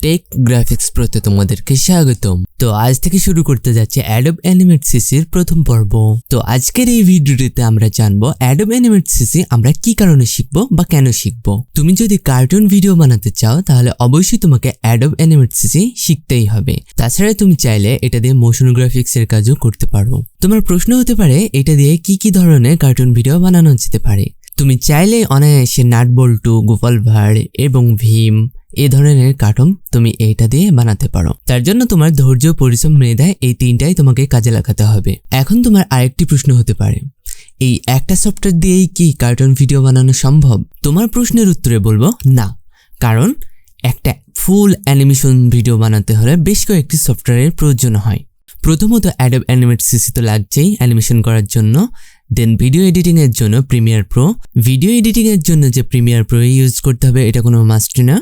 Take graphics প্রতে তোমাদেরকে স্বাগতম। তো আজ থেকে শুরু করতে যাচ্ছে Adobe Animate CCর প্রথম পর্ব। তো আজকের এই ভিডিওটিতে আমরা জানবো Adobe Animate CC আমরা কি কারণে শিখবো বা কেন শিখবো। তুমি যদি কার্টুন ভিডিও বানাতে চাও তাহলে অবশ্যই তোমাকে Adobe Animate CC শিখতেই হবে। তাছাড়া তুমি চাইলে এটা দিয়ে মোশন গ্রাফিক্স এর কাজও করতে পারো। তোমার প্রশ্ন হতে পারে এটা দিয়ে কি ধরনের কার্টুন ভিডিও বানানো যেতে পারে। তুমি চাইলে অনায়াসে নাট বল্টু, গোপাল ভাঁড় এবং ভীম এই ধরনের কার্টুন তুমি এইটা দিয়ে বানাতে পারো। তার জন্য তোমার ধৈর্য, পরিশ্রম, মেধা এই তিনটাই তোমাকে কাজে লাগাতে হবে। এখন তোমার আরেকটি প্রশ্ন হতে পারে, এই একটা সফটওয়্যার দিয়েই কি কার্টুন ভিডিও বানানো সম্ভব? তোমার প্রশ্নের উত্তরে বলবো না, কারণ একটা ফুল অ্যানিমেশন ভিডিও বানাতে হলে বেশ কয়েকটি সফটওয়্যারের প্রয়োজন হয়। প্রথমত Adobe Animate CC তো লাগছেই অ্যানিমেশন করার জন্য। দেন ভিডিও এডিটিং এর জন্য প্রিমিয়ার প্রো। ভিডিও এডিটিং এর জন্য যে প্রিমিয়ার প্রো ইউজ করতে হবে এটা কোনো মাস্ট না।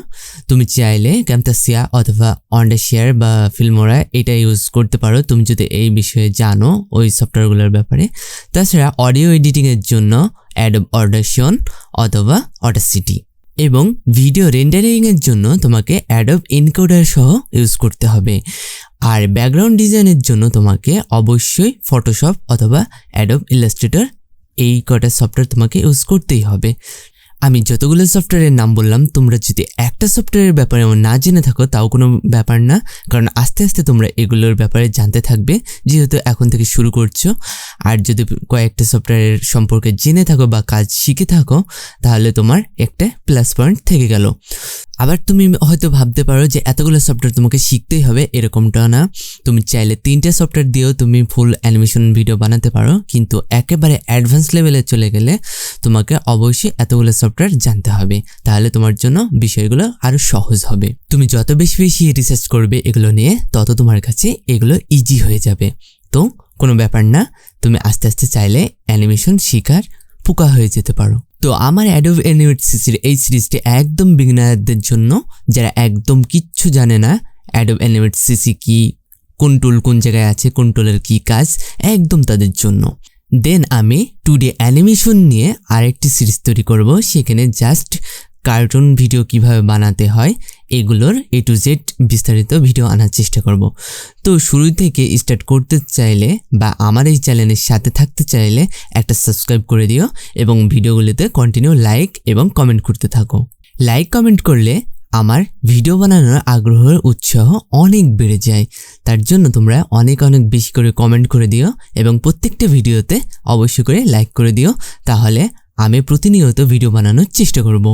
তুমি চাইলে ক্যামতাসিয়া অথবা অন্ডাশিয়ার বা ফিল্মোরা এটা ইউজ করতে পারো তুমি যদি এই বিষয়ে জানো ওই সফটওয়্যারগুলোর ব্যাপারে। তাছাড়া অডিও এডিটিং এর জন্য Adobe Audition অথবা Audacity, এবং ভিডিও রেন্ডারিং এর জন্য তোমাকে Adobe এনকোডার সহ ইউজ করতে হবে। আর ব্যাকগ্রাউন্ড ডিজাইনের জন্য তোমাকে অবশ্যই ফটোশপ অথবা Adobe ইলাস্ট্রেটর এই কটা সফটওয়্যার তোমাকে ইউজ করতেই হবে। আমি যতগুলো সফটওয়্যারের নাম বললাম, তোমরা যদি একটা সফটওয়্যারের ব্যাপারে না জেনে থাকো তাও কোনো ব্যাপার না, কারণ আস্তে আস্তে তোমরা এগুলোর ব্যাপারে জানতে থাকবে যেহেতু এখন থেকে শুরু করছো। আর যদি কয়েকটা সফটওয়্যারের সম্পর্কে জেনে থাকো বা কাজ শিখে থাকো তাহলে তোমার একটা প্লাস পয়েন্ট থেকে গেল। আবার তুমি হয়তো ভাবতে পারো যে এতগুলো সফটওয়্যার তোমাকে শিখতেই হবে, এরকমটা না। তুমি চাইলে 3টে সফটওয়্যার দিয়েও তুমি ফুল অ্যানিমেশন ভিডিও বানাতে পারো, কিন্তু একেবারে অ্যাডভান্স লেভেলে চলে গেলে তোমাকে অবশ্যই এতগুলো সফটওয়্যার জানতে হবে, তাহলে তোমার জন্য বিষয়গুলো আরো সহজ হবে। তুমি যত বেশি রিসার্চ করবে এগুলো নিয়ে তত তোমার কাছে এগুলো ইজি হয়ে যাবে। তো কোনো ব্যাপার না, তুমি আস্তে আস্তে চাইলে অ্যানিমেশন শিখার পোকা হয়ে যেতে পারো। তো আমার Adobe Animate CCর এই সিরিজটি একদম বিগিনারদের জন্য, যারা একদম কিচ্ছু জানে না Adobe Animate CC কি, কোন টুল কোন জায়গায় আছে, কোন টুলের কি কাজ, একদম তাদের জন্য। দেন আমি 2D অ্যানিমেশন নিয়ে আরেকটি সিরিজ তৈরি করব, সেখানে জাস্ট কার্টুন ভিডিও কিভাবে বানাতে হয় এগুলোর A to Z বিস্তারিত ভিডিও আনার চেষ্টা করব। তো শুরু থেকে স্টার্ট করতে চাইলে বা আমার এই চ্যানেলের সাথে থাকতে চাইলে একটা সাবস্ক্রাইব করে দিও এবং ভিডিওগুলোতে কন্টিনিউ লাইক এবং কমেন্ট করতে থাকো। লাইক কমেন্ট করলে আমার ভিডিও বানানোর আগ্রহের উৎসাহ অনেক বেড়ে যায়। তার জন্য তোমরা অনেক বেশি করে কমেন্ট করে দিও এবং প্রত্যেকটা ভিডিওতে অবশ্যই করে লাইক করে দিও, তাহলে আমি প্রতিনিয়ত ভিডিও বানানোর চেষ্টা করব।